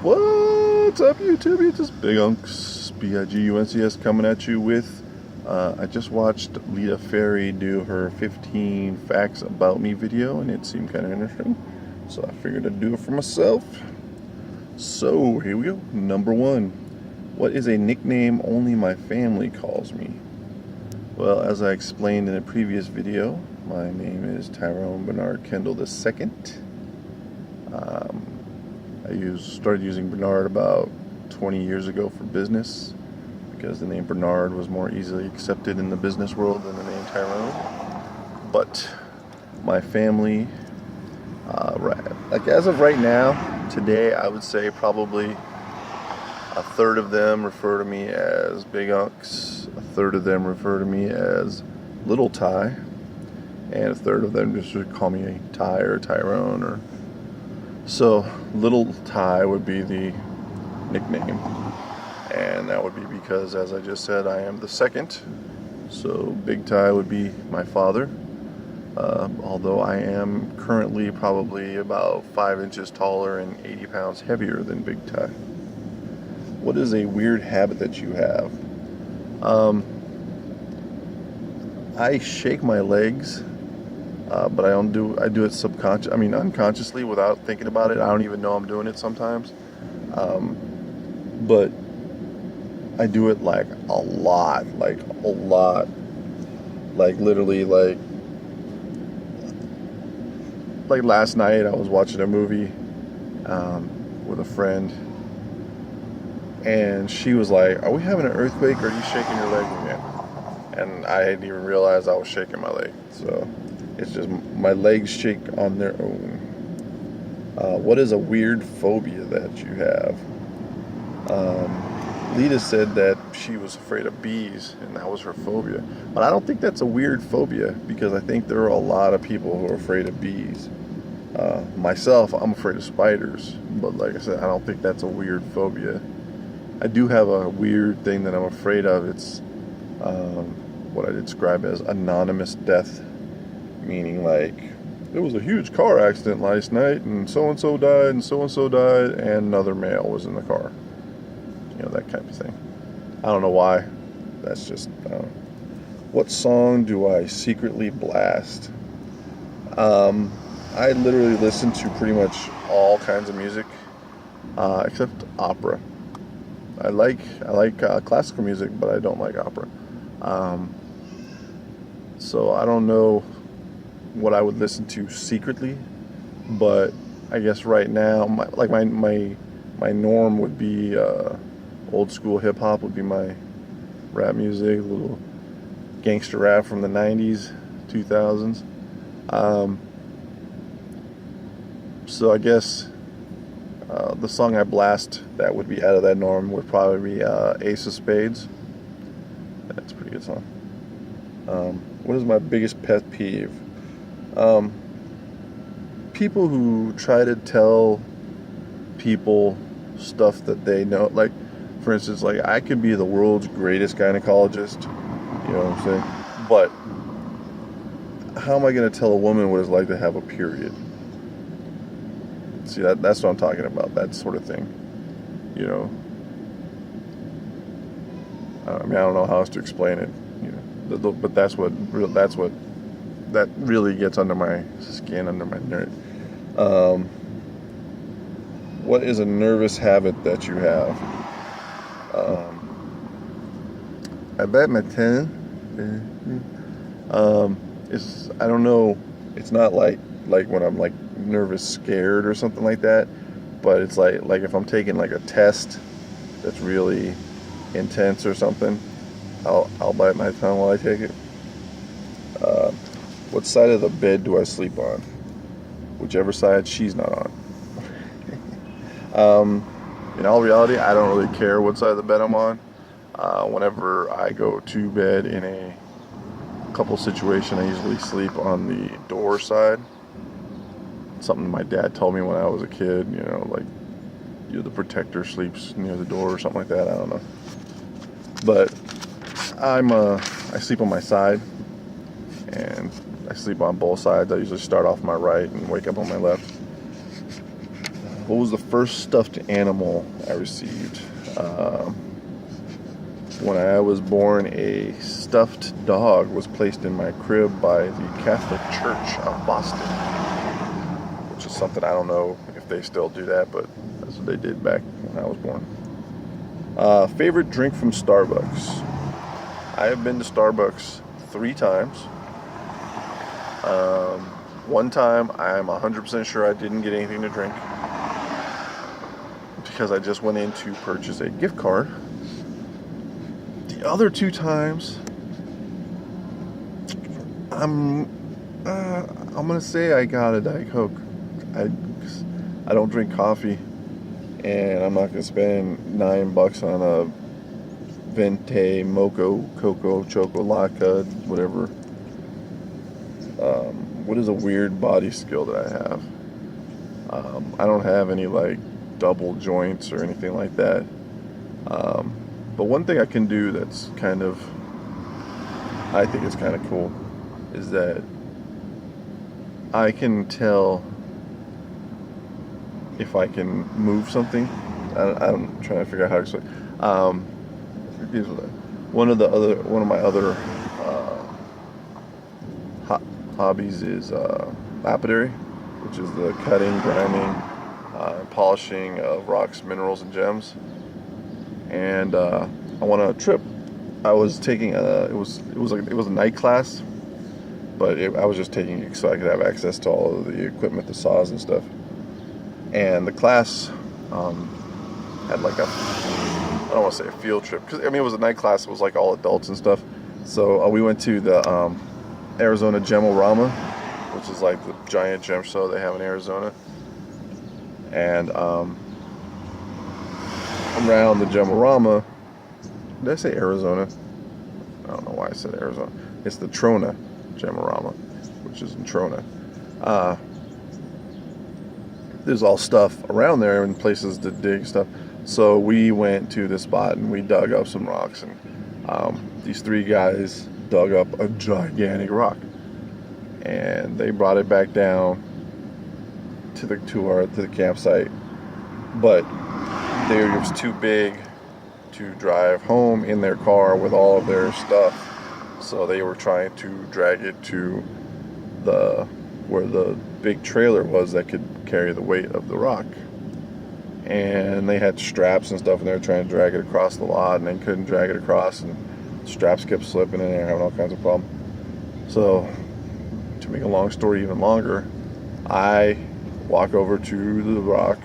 What's up, YouTube? It's just Big Unks, BIGUNCS, coming at you with. I just watched Lita Ferry do her 15 facts about me video, and it seemed kind of interesting. So I figured I'd do it for myself. So here we go. Number one. What is a nickname only my family calls me? Well, as I explained in a previous video, my name is Tyrone Bernard Kendall II. I started using Bernard about 20 years ago for business because the name Bernard was more easily accepted in the business world than the name Tyrone. But my family, like as of right now, today, I would say probably a third of them refer to me as Big Unks, a third of them refer to me as Little Ty, and a third of them just would call me Ty or Tyrone. Or so Little Ty would be the nickname, and that would be because, as I just said, I am the second. So Big Ty would be my father, although I am currently probably about 5 inches taller and 80 pounds heavier than Big Ty. What is a weird habit that you have? I shake my legs, but I do it unconsciously without thinking about it. I don't even know I'm doing it sometimes. But I do it like a lot, like literally like last night I was watching a movie with a friend, and she was like, "Are we having an earthquake, or are you shaking your leg again?" And I didn't even realize I was shaking my leg. So it's just my legs shake on their own. What is a weird phobia that you have? Lita said that she was afraid of bees, and that was her phobia. But I don't think that's a weird phobia, because I think there are a lot of people who are afraid of bees. Myself, I'm afraid of spiders, but like I said, I don't think that's a weird phobia. I do have a weird thing that I'm afraid of. It's what I describe as anonymous death, meaning like there was a huge car accident last night and so-and-so died and so-and-so died and another male was in the car. You know, that kind of thing. I don't know why. That's just, what song do I secretly blast? I literally listen to pretty much all kinds of music, except opera. I like classical music, but I don't like opera. So I don't know what I would listen to secretly, but I guess right now, my norm would be old school hip hop would be my rap music, a little gangster rap from the 90s, 2000s. So I guess the song I blast that would be out of that norm would probably be Ace of Spades. That's a pretty good song. What is my biggest pet peeve? People who try to tell people stuff that they know. Like, for instance, like I could be the world's greatest gynecologist, you know what I'm saying? But how am I going to tell a woman what it's like to have a period? See, that's what I'm talking about, that sort of thing, you know. I don't know how else to explain it, you know. But that really gets under my skin, under my nerve. What is a nervous habit that you have? I bet my 10. I don't know. It's not like when I'm like nervous, scared, or something like that. But it's like if I'm taking like a test that's really intense or something, I'll bite my tongue while I take it. What side of the bed do I sleep on? Whichever side she's not on. In all reality, I don't really care what side of the bed I'm on. Whenever I go to bed in a couple situation, I usually sleep on the door side. Something my dad told me when I was a kid, you know, like, the protector sleeps near the door or something like that. I don't know. But I sleep on my side, and I sleep on both sides. I usually start off my right and wake up on my left. What was the first stuffed animal I received? When I was born, a stuffed dog was placed in my crib by the Catholic Church of Boston, which is something I don't know if they still do that, but that's what they did back when I was born. Favorite drink from Starbucks? I have been to Starbucks 3 times. One time, I'm 100% sure I didn't get anything to drink because I just went in to purchase a gift card. The other 2 times, I'm gonna say I got a Diet Coke. I don't drink coffee, and I'm not gonna spend $9 on a Venti Mocha Coco Choco Latte, whatever. What is a weird body skill that I have? I don't have any like double joints or anything like that. But one thing I can do that's I think it's kind of cool, is that I can tell if I can move something. I'm trying to figure out how to explain. One of my other hobbies is lapidary, which is the cutting, grinding, and polishing of rocks, minerals, and gems. And I went on a trip. I was taking it was a night class, but I was just taking it so I could have access to all of the equipment, the saws and stuff. And the class had like I don't want to say a field trip, because I mean it was a night class. It was like all adults and stuff. So we went to the Arizona Gemorama, which is like the giant gem show they have in Arizona. And around the Gemorama, did I say Arizona? I don't know why I said Arizona. It's the Trona Gemorama, which is in Trona. There's all stuff around there and places to dig stuff. So we went to this spot and we dug up some rocks, and these 3 guys dug up a gigantic rock, and they brought it back down to the campsite, but it was too big to drive home in their car with all of their stuff, so they were trying to drag it to where the big trailer was that could carry the weight of the rock. And they had straps and stuff, and they were trying to drag it across the lot, and they couldn't drag it across, and straps kept slipping, and they were having all kinds of problems. So, to make a long story even longer, I walk over to the rock,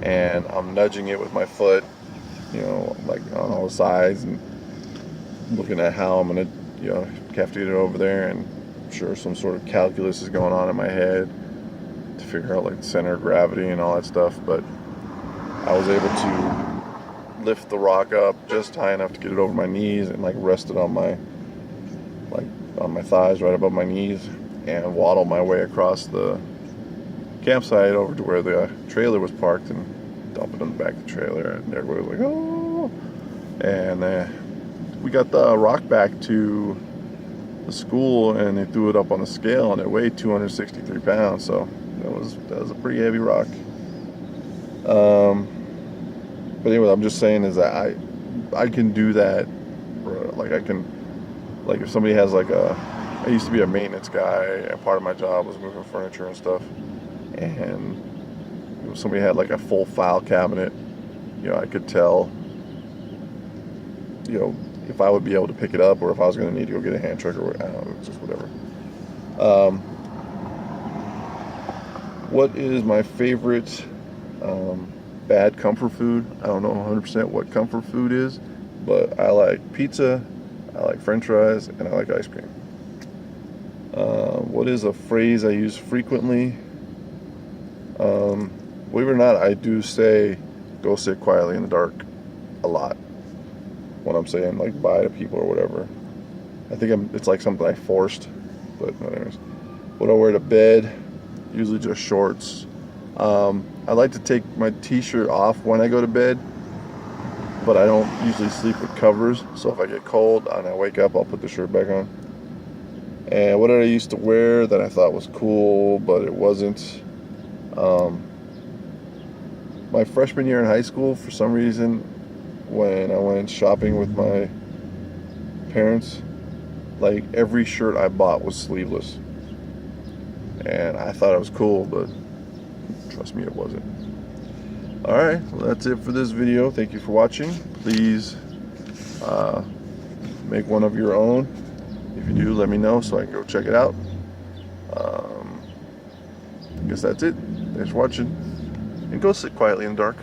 and I'm nudging it with my foot, like on all sides, and looking at how I'm gonna, have to get it over there. And I'm sure some sort of calculus is going on in my head to figure out like the center of gravity and all that stuff. But I was able to lift the rock up just high enough to get it over my knees, and like rest it on my thighs right above my knees, and waddle my way across the campsite over to where the trailer was parked, and dump it in the back of the trailer. And everybody was like, oh. And we got the rock back to the school, and they threw it up on the scale, and it weighed 263 pounds. So that was a pretty heavy rock. But anyway, I'm just saying is that I can do that. Like I can, like if somebody has like I used to be a maintenance guy, and part of my job was moving furniture and stuff. And if somebody had like a full file cabinet, I could tell, if I would be able to pick it up, or if I was going to need to go get a hand truck, or I don't know, just whatever. What is my favorite bad comfort food? I don't know 100% what comfort food is, but I like pizza, I like french fries, and I like ice cream. What is a phrase I use frequently? Believe it or not, I do say, go sit quietly in the dark a lot when I'm saying like bye to people or whatever. I think it's like something I forced, but anyways. What do I wear to bed? Usually just shorts. I like to take my t-shirt off when I go to bed, but I don't usually sleep with covers. So if I get cold and I wake up, I'll put the shirt back on. And what did I used to wear that I thought was cool, but it wasn't? my freshman year in high school, for some reason, when I went shopping with my parents, like every shirt I bought was sleeveless. And I thought it was cool, but trust me, it wasn't. Alright, well, that's it for this video. Thank you for watching. Please make one of your own. If you do, let me know so I can go check it out. I guess that's it. Thanks for watching. And go sit quietly in the dark.